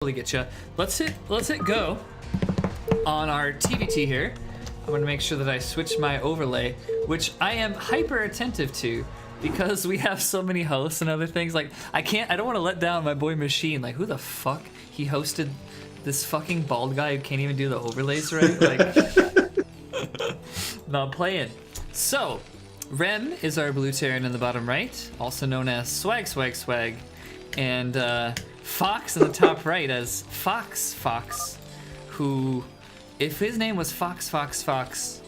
Get you. Let's hit go on our TVT here. I'm gonna make sure that I switch my overlay, which I am hyper attentive to because we have so many hosts and other things. Like I don't want to let down my boy Machine. Like who the fuck he hosted this fucking bald guy who can't even do the overlays right? Like not playing. So Rem is our blue Terran in the bottom right, also known as Swag, and Fox in the top right as Fox, who, if his name was Fox,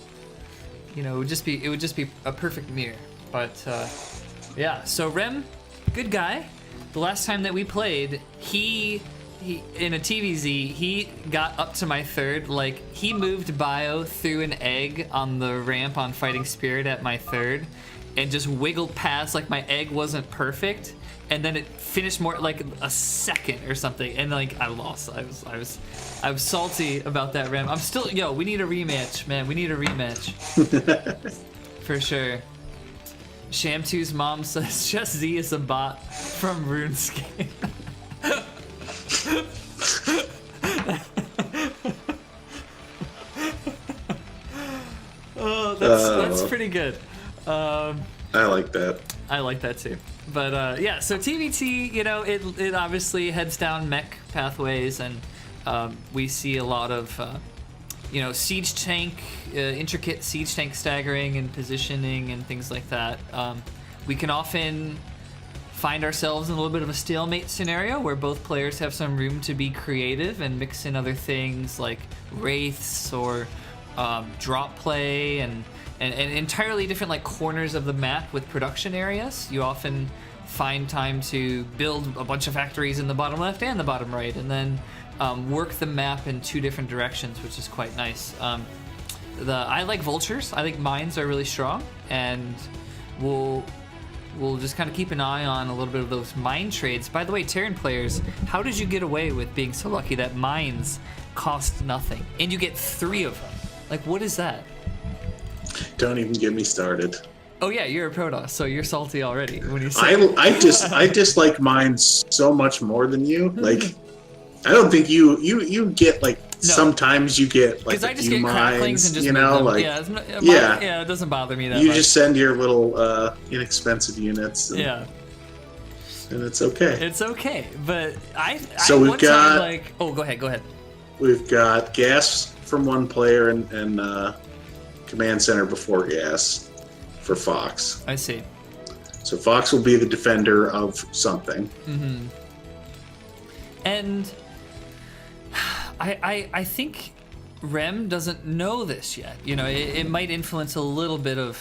you know, it would just be a perfect mirror. But yeah, so Rem, good guy. The last time that we played, he in a TVZ, he got up to my third. Like he moved bio through an egg on the ramp on Fighting Spirit at my third, and just wiggled past. Like my egg wasn't perfect. And then it finished more like a second or something, and like I lost. I was salty about that Rem. I'm still we need a rematch, man. We need a rematch for sure. Sham2's mom says ChessZ is a bot from RuneScape. Oh, that's pretty good. I like that. I like that too. But yeah, so TVT, you know, it obviously heads down mech pathways, and we see a lot of, you know, siege tank, intricate siege tank staggering and positioning and things like that. We can often find ourselves in a little bit of a stalemate scenario where both players have some room to be creative and mix in other things like wraiths or drop play and entirely different like corners of the map with production areas. You often find time to build a bunch of factories in the bottom left and the bottom right, and then work the map in two different directions, which is quite nice. I like vultures. I think mines are really strong, and we'll just kind of keep an eye on a little bit of those mine trades. By the way, Terran players, how did you get away with being so lucky that mines cost nothing and you get 3 of them? Like, what is that? Don't even get me started. Oh yeah, you're a Protoss, so you're salty already when you say I dislike mine so much more than you. Like, I don't think you get like sometimes you get like I a just few get cracklings mines, and just you know, them. like Yeah, it doesn't bother me that you much. just send your little inexpensive units. And it's okay. It's okay, but So we've got like, oh, go ahead. We've got gas from one player and command center before gas for Fox. I see. So Fox will be the defender of something. Mm-hmm. And I think Rem doesn't know this yet. You know, it might influence a little bit of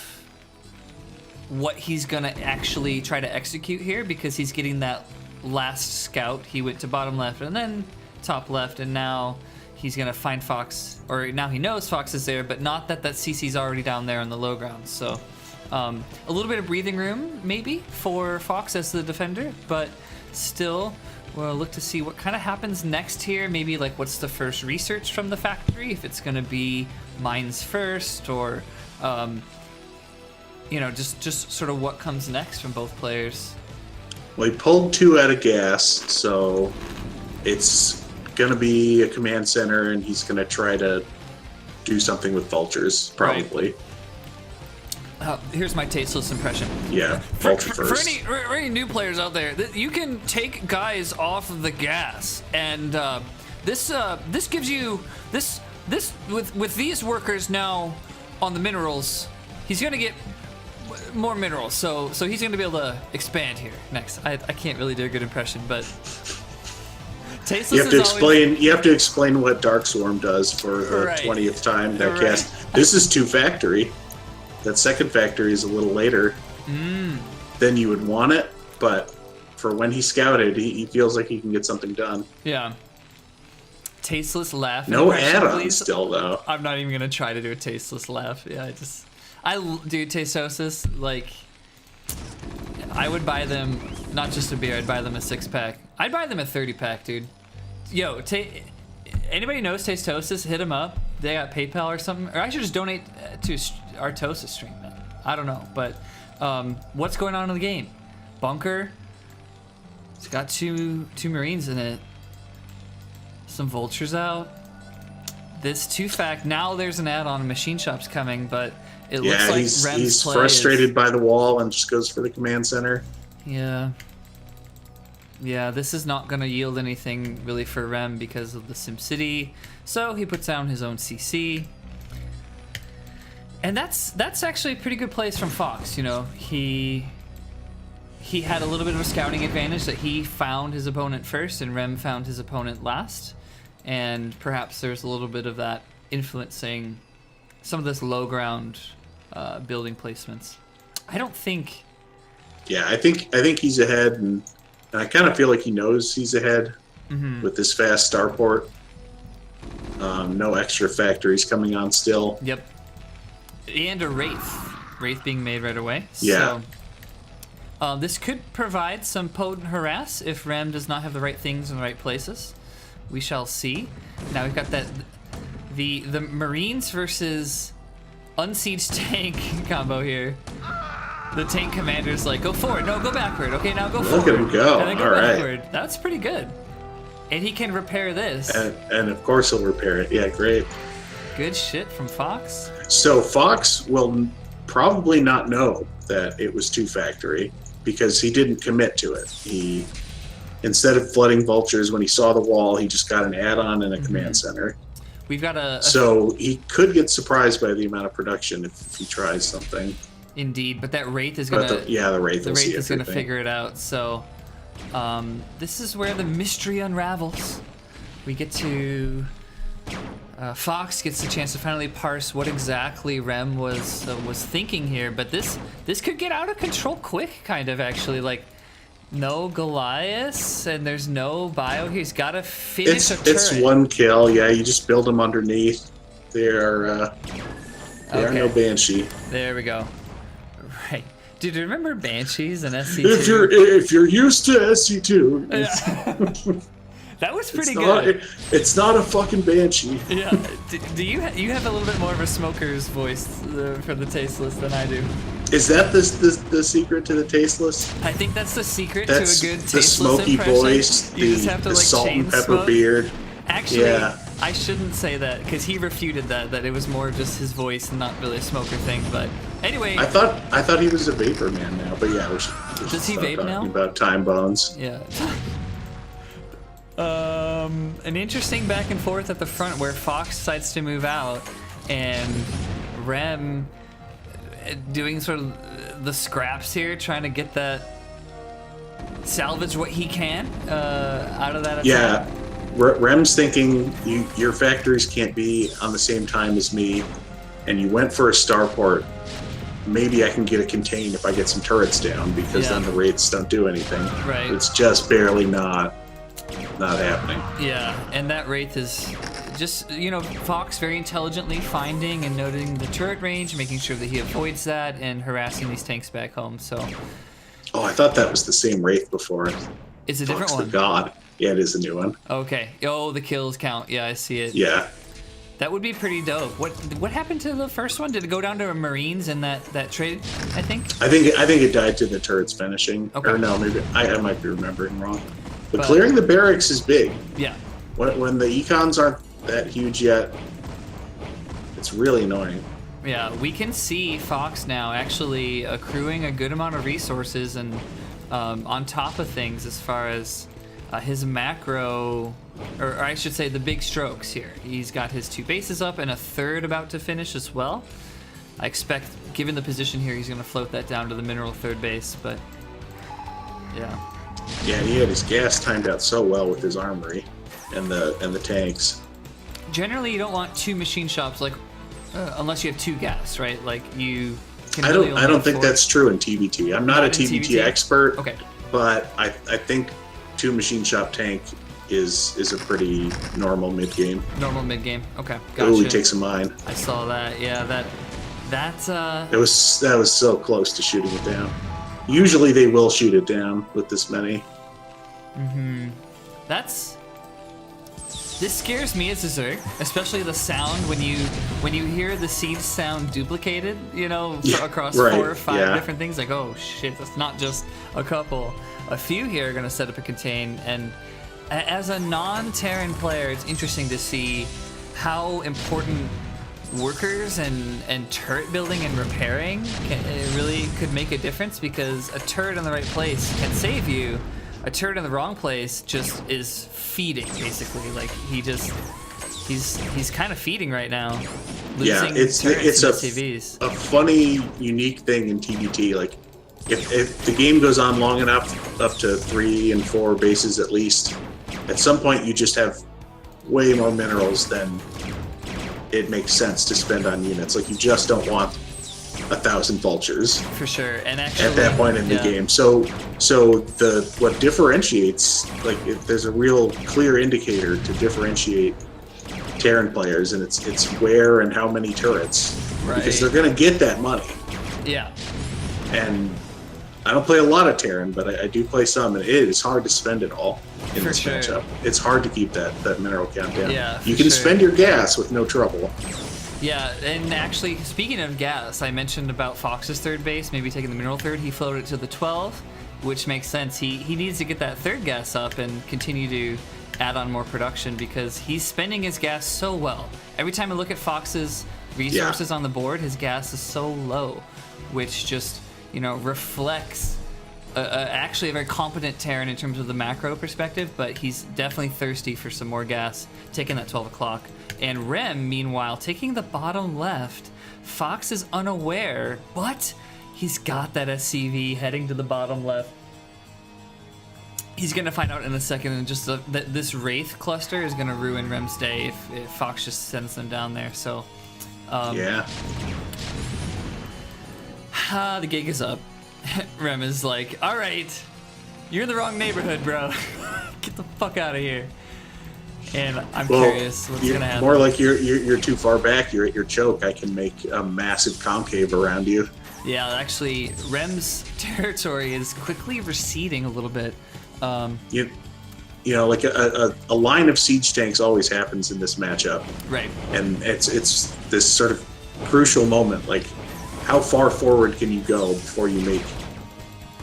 what he's gonna actually try to execute here, because he's getting that last scout. He went to bottom left and then top left, and now he's gonna find Fox, or now he knows Fox is there, but not that CC's already down there on the low ground. So a little bit of breathing room maybe for Fox as the defender, but still we'll look to see what kind of happens next here. Maybe like what's the first research from the factory, if it's gonna be mines first, or you know, just sort of what comes next from both players. Well, he pulled 2 out of gas, so it's gonna be a command center, and he's gonna try to do something with vultures, probably. Right. Here's my tasteless impression. Yeah, vulture first. For any new players out there, you can take guys off of the gas, and this gives you this with these workers now on the minerals. He's gonna get more minerals, so he's gonna be able to expand here next. I can't really do a good impression, but tasteless. You have to explain what Dark Swarm does for the 20th time that cast. This is 2 factory. That second factory is a little later than you would want it, but for when he scouted, he feels like he can get something done. Yeah. Tasteless laugh. No add-on still, though. I'm not even gonna try to do a tasteless laugh. Yeah, I do Tastosis. Like, I would buy them not just a beer. I'd buy them a 6-pack. I'd buy them a 30-pack, dude. Yo, anybody knows Tastosis? Hit them up. They got PayPal or something. Or I should just donate to Artosis stream, man. I don't know, but what's going on in the game? Bunker. It's got two Marines in it. some vultures out. This 2-fact, now there's an add-on machine shops coming, but it looks like he's frustrated by the wall and just goes for the command center. Yeah. Yeah, this is not going to yield anything really for Rem because of the SimCity, so he puts down his own CC. And that's actually a pretty good place from Fox, you know. He had a little bit of a scouting advantage that he found his opponent first and Rem found his opponent last. And perhaps there's a little bit of that influencing some of this low ground building placements. I don't think... Yeah, I think he's ahead, and I kind of feel like he knows he's ahead with this fast starport. No extra factories coming on still. Yep. And a Wraith being made right away. Yeah. So, this could provide some potent harass if Rem does not have the right things in the right places. We shall see. Now we've got that the Marines versus unsieged tank combo here. The tank commander's like, go forward, no, go backward. Okay, now go forward. Look at him go. And then go All backward. right. That's pretty good. And he can repair this. And of course he'll repair it. Yeah, great. Good shit from Fox. So Fox will probably not know that it was 2-factory because he didn't commit to it. He, instead of flooding vultures when he saw the wall, he just got an add-on and a command center. We've got so he could get surprised by the amount of production if he tries something. Indeed, but that Wraith is gonna. The Wraith is gonna figure it out. So, this is where the mystery unravels. We get to. Fox gets the chance to finally parse what exactly Rem was thinking here, but this could get out of control quick, kind of actually. Like, no Goliath, and there's no bio. He's got to finish a turret. It's one kill. Yeah, you just build them underneath. They are no Banshee. There we go. Right. Dude, do you remember Banshees and SC2? If you're used to SC2, that was pretty good. It's not a fucking Banshee. Yeah. Do you have a little bit more of a smoker's voice for the tasteless than I do? Is that the secret to the tasteless? I think that's the secret to a good tasteless the smoky impression. voice, You just have to, the like, salt chain and pepper smoke. beard. Actually, yeah. I shouldn't say that because he refuted that it was more just his voice and not really a smoker thing. But anyway, I thought he was a vapor man now, but yeah, we should does he vape now? About time bones. Yeah. An interesting back and forth at the front where Fox decides to move out and Rem doing sort of the scraps here, trying to get that salvage what he can out of that attack. Yeah. Rem's thinking your factories can't be on the same time as me, and you went for a starport. Maybe I can get a contain if I get some turrets down, because then the Wraiths don't do anything. Right. It's just barely not happening. Yeah, and that Wraith is just, Fox very intelligently finding and noting the turret range, making sure that he avoids that, and harassing these tanks back home. So. Oh, I thought that was the same Wraith before. It's a different one. one. The God. Yeah, it is a new one. Okay. Oh, the kills count. Yeah, I see it. Yeah. That would be pretty dope. What happened to the first one? Did it go down to Marines in that trade? I think it died to the turrets finishing. Okay. Or no, maybe I might be remembering wrong. But clearing the barracks is big. Yeah. When the econs aren't that huge yet, it's really annoying. Yeah, we can see Fox now actually accruing a good amount of resources and on top of things as far as his macro, or I should say the big strokes here. He's got his 2 bases up and a third about to finish as well. I expect, given the position here, he's going to float that down to the mineral 3rd base, but yeah. Yeah, he had his gas timed out so well with his armory and the tanks. Generally, you don't want 2 machine shops, like unless you have 2 gas, right? Like you can. I don't think that's true in TVT. I'm not a TVT expert. Okay. But I think 2 machine shop tank is a pretty normal mid game. Normal mid game. Okay. Gotcha. Oh, he takes a mine. I saw that. Yeah, that's That was so close to shooting it down. Usually they will shoot it down with this many. This scares me as a Zerg, especially the sound when you hear the siege sound duplicated, across 4 or 5 different things. Like, oh shit, that's not just a couple. A few here are gonna set up a contain, and as a non-Terran player, it's interesting to see how important workers and turret building and repairing it really could make a difference, because a turret in the right place can save you. A turret in the wrong place just is feeding, basically. Like, he's kind of feeding right now. Yeah, it's a funny, unique thing in TBT. Like, if the game goes on long enough, up to 3 and 4 bases at least, at some point you just have way more minerals than it makes sense to spend on units. Like, you just don't want 1,000 vultures for sure. And actually, at that point in the game. So what differentiates, like, there's a real clear indicator to differentiate Terran players, and it's where and how many turrets, right? Because they're gonna get that money. Yeah. And I don't play a lot of Terran, but I do play some, and it is hard to spend it all in this matchup. It's hard to keep that mineral count down. Yeah, you can spend your gas with no trouble. Yeah, and actually, speaking of gas, I mentioned about Fox's third base, maybe taking the mineral third. He floated it to the 12, which makes sense. He needs to get that third gas up and continue to add on more production, because he's spending his gas so well. Every time I look at Fox's resources on the board, his gas is so low, which just, reflects actually a very competent Terran in terms of the macro perspective, but he's definitely thirsty for some more gas, taking that 12 o'clock. And Rem, meanwhile, taking the bottom left. Fox is unaware, but he's got that SCV heading to the bottom left. He's going to find out in a second, and just that this Wraith cluster is going to ruin Rem's day if Fox just sends them down there. So, yeah. The gig is up. Rem is like, all right, you're in the wrong neighborhood, bro. Get the fuck out of here. And I'm curious what's going to happen. More like you're too far back. You're at your choke. I can make a massive concave around you. Yeah, actually, Rem's territory is quickly receding a little bit. Like a line of siege tanks always happens in this matchup, right? And it's this sort of crucial moment. Like, how far forward can you go before you make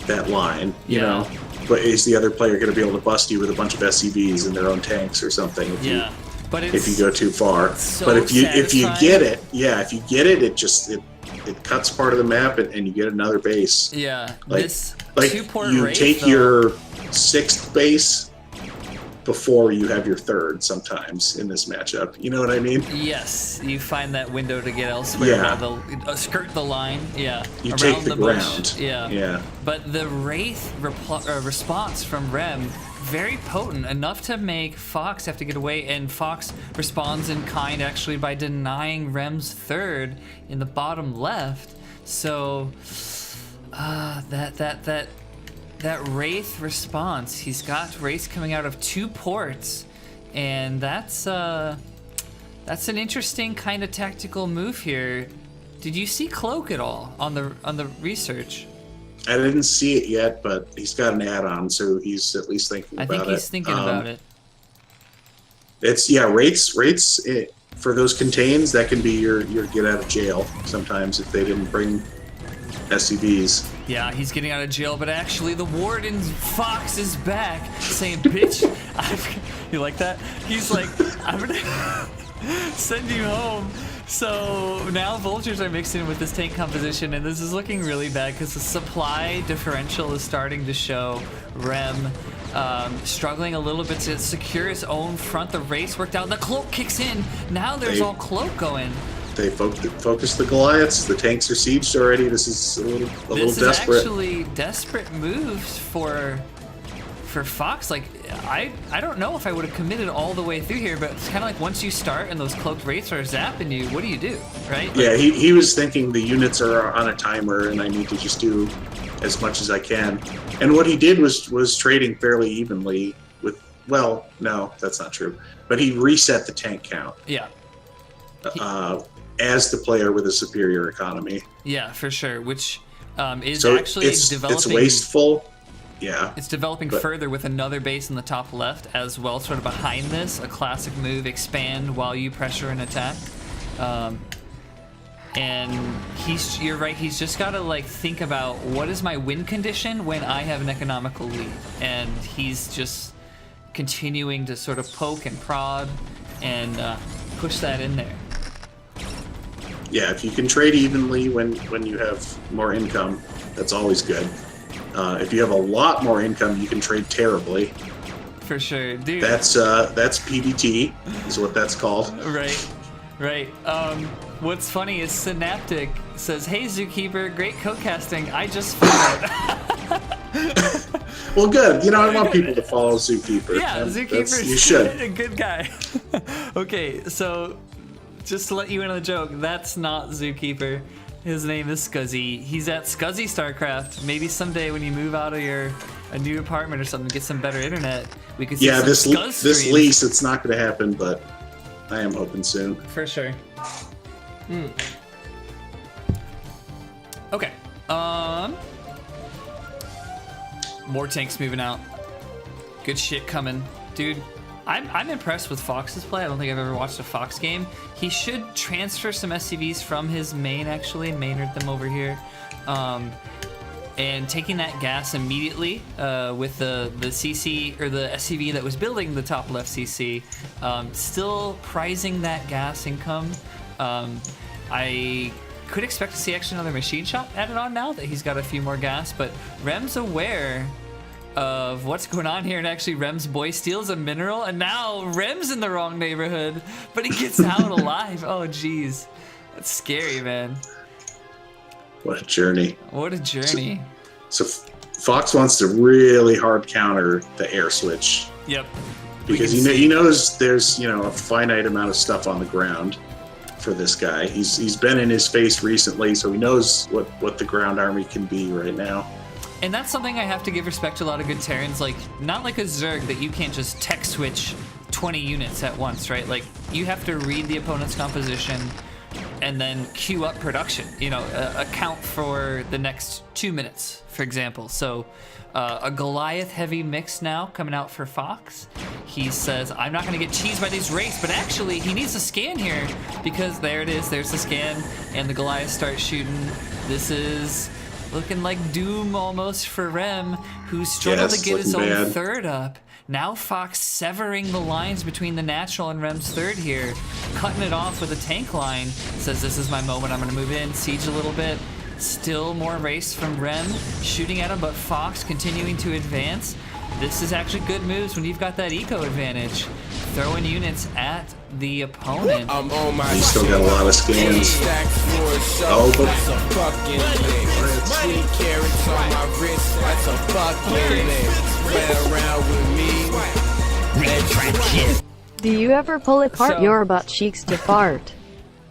that line? You know, but is the other player going to be able to bust you with a bunch of SCVs in their own tanks or something? If you go too far. But if you get it, it cuts part of the map, and you get another base. Yeah, you take your 6th base before you have your 3rd sometimes in this matchup. You know what I mean? Yes, you find that window to get elsewhere. Skirt the line. Yeah, you take the ground. Yeah. But the Wraith response from Rem, very potent, enough to make Fox have to get away, and Fox responds in kind, actually, by denying Rem's 3rd in the bottom left. So that Wraith response, he's got Wraith coming out of 2 ports, and that's an interesting kind of tactical move here. Did you see Cloak at all on the research? I didn't see it yet, but he's got an add-on, so he's at least thinking about it. I think he's thinking about it. It's rates for those contains, that can be your get out of jail sometimes if they didn't bring SCVs. Yeah, he's getting out of jail, but actually the Warden Fox is back, saying, bitch, you like that? He's like, I'm gonna send you home. So now vultures are mixed in with this tank composition, and this is looking really bad because the supply differential is starting to show. Rem struggling a little bit to secure his own front. The race worked out. The cloak kicks in. Now there's all cloak going. They focus the Goliaths. The tanks are sieged already. This is a little desperate. This is actually desperate moves for Fox. Like, I don't know if I would have committed all the way through here, but it's kind of like once you start and those cloaked wraiths are zapping you, what do you do, right? Yeah, he was thinking the units are on a timer and I need to just do as much as I can. And what he did was trading fairly evenly with, well, no, that's not true. But he reset the tank count. Yeah. As the player with a superior economy. Yeah, for sure, which is so actually developing. It's wasteful. Yeah. It's developing further with another base in the top left as well, sort of behind this, a classic move, expand while you pressure an attack. And you're right, he's just got to like think about what is my win condition when I have an economical lead. And he's just continuing to sort of poke and prod and push that in there. Yeah, if you can trade evenly when you have more income, that's always good. If you have a lot more income, you can trade terribly. For sure, dude. That's PBT, is what that's called. Right. What's funny is Synaptic says, "Hey Zookeeper, great codecasting. I just found it." Well, good. You know, I want people to follow Zookeeper. Yeah, Zookeeper. You should. A good guy. Okay, so just to let you in on the joke, that's not Zookeeper. His name is Scuzzy. He's at Scuzzy StarCraft. Maybe someday when you move out of a new apartment or something, get some better internet, we could see some this lease, it's not going to happen, but I am hoping soon. For sure. Okay. More tanks moving out. Good shit coming. Dude, I'm impressed with Fox's play. I don't think I've ever watched a Fox game. He should transfer some SCVs from his main, actually, Maynard them over here. And taking that gas immediately with the CC, or the SCV that was building the top left CC, still prizing that gas income. I could expect to see actually another machine shop added on now that he's got a few more gas, but Rem's aware of what's going on here, and actually Rem's boy steals a mineral, and now Rem's in the wrong neighborhood, but he gets out alive. Oh, jeez. That's scary, man. What a journey. What a journey. So Fox wants to really hard counter the air switch. Yep. Because he knows there's, a finite amount of stuff on the ground for this guy. He's been in his face recently, so he knows what the ground army can be right now. And that's something I have to give respect to a lot of good Terrans, like, not like a Zerg that you can't just tech switch 20 units at once, right? Like, you have to read the opponent's composition and then queue up production, account for the next 2 minutes, for example. So a Goliath heavy mix now coming out for Fox. He says, I'm not going to get cheesed by these wraiths, but actually he needs a scan here, because there it is, there's the scan, and the Goliath starts shooting. This is looking like doom almost for Rem, who struggled to get his own third up. Now Fox severing the lines between the natural and Rem's third here, cutting it off with a tank line. Says, this is my moment, I'm going to move in, siege a little bit. Still more race from Rem, shooting at him, but Fox continuing to advance. This is actually good moves when you've got that eco advantage. Throwing units at the opponent. He's still got a lot of scans. Oh, but... Do you ever pull apart your butt cheeks to fart?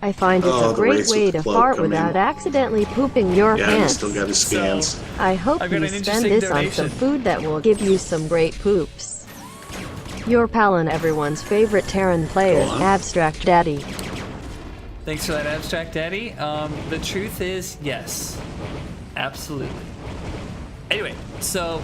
I find it's a great way to fart without accidentally pooping your pants. Yeah, still got his scans. I hope you spend this on some food that will give you some great poops. Your pal and everyone's favorite Terran player, Abstract Daddy. Thanks for that, Abstract Daddy. The truth is, yes. Absolutely. Anyway, so...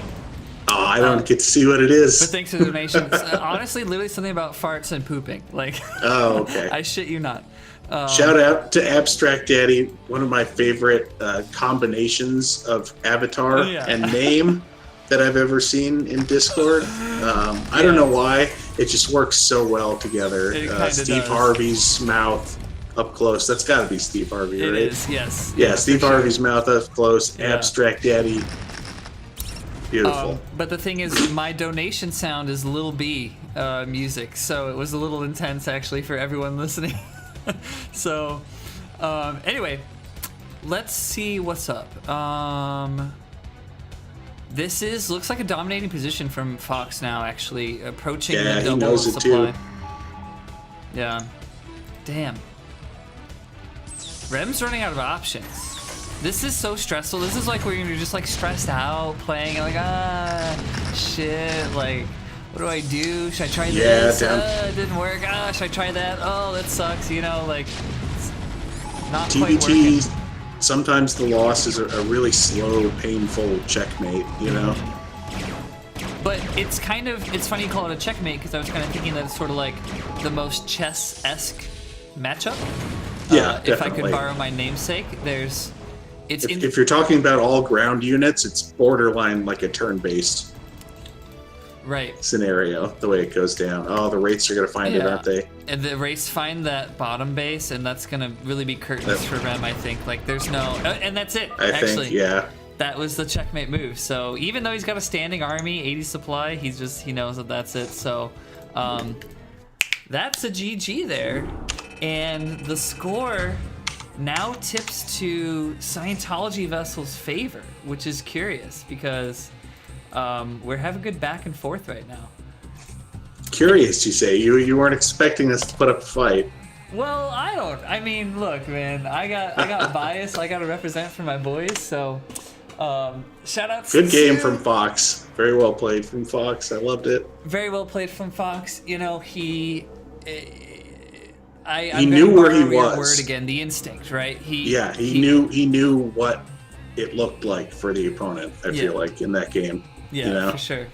Oh, I don't get to see what it is. But thanks for the donations. Honestly, literally something about farts and pooping. Like, oh, okay. I shit you not. Shout out to Abstract Daddy, one of my favorite combinations of avatar and name that I've ever seen in Discord. I don't know why. It just works so well together. Steve Harvey's mouth up close. That's got to be Steve Harvey, right? It is, yes. Yeah, Steve Harvey's mouth up close. Yeah. Abstract Daddy. Beautiful. But the thing is, my donation sound is Lil B music, so it was a little intense actually for everyone listening. So, anyway, let's see what's up. This looks like a dominating position from Fox now, actually approaching the double supply. Too. Yeah. Damn. Rem's running out of options. This is so stressful. This is like where you're just like stressed out playing, like, shit, like, what do I do? Should I try this? It didn't work. Should I try that? Oh, that sucks, like, it's not quite working. Sometimes the loss is a really slow, painful checkmate, But it's funny you call it a checkmate, because I was kind of thinking that it's sort of like the most chess-esque matchup. Yeah, definitely. If I could borrow my namesake, if you're talking about all ground units, it's borderline like a turn-based. scenario, the way it goes down. Oh, the Wraiths are going to find it, aren't they? And the Wraiths find that bottom base, and that's going to really be curtains for Rem, I think. Like, there's no... and that's it, I think, yeah. That was the checkmate move. So even though he's got a standing army, 80 supply, he knows that that's it. So that's a GG there. And the score now tips to Scientology Vessel's favor, which is curious because we're having good back and forth right now. Curious, you say? You weren't expecting us to put up a fight. Well, I mean, look, man, I got bias. I got to represent for my boys. So, shout out. Good game from Fox. Very well played from Fox. I loved it. Very well played from Fox. You know, he he knew where he was. Word again, the instinct, right? He knew what it looked like for the opponent. I feel like in that game. Yeah, for sure.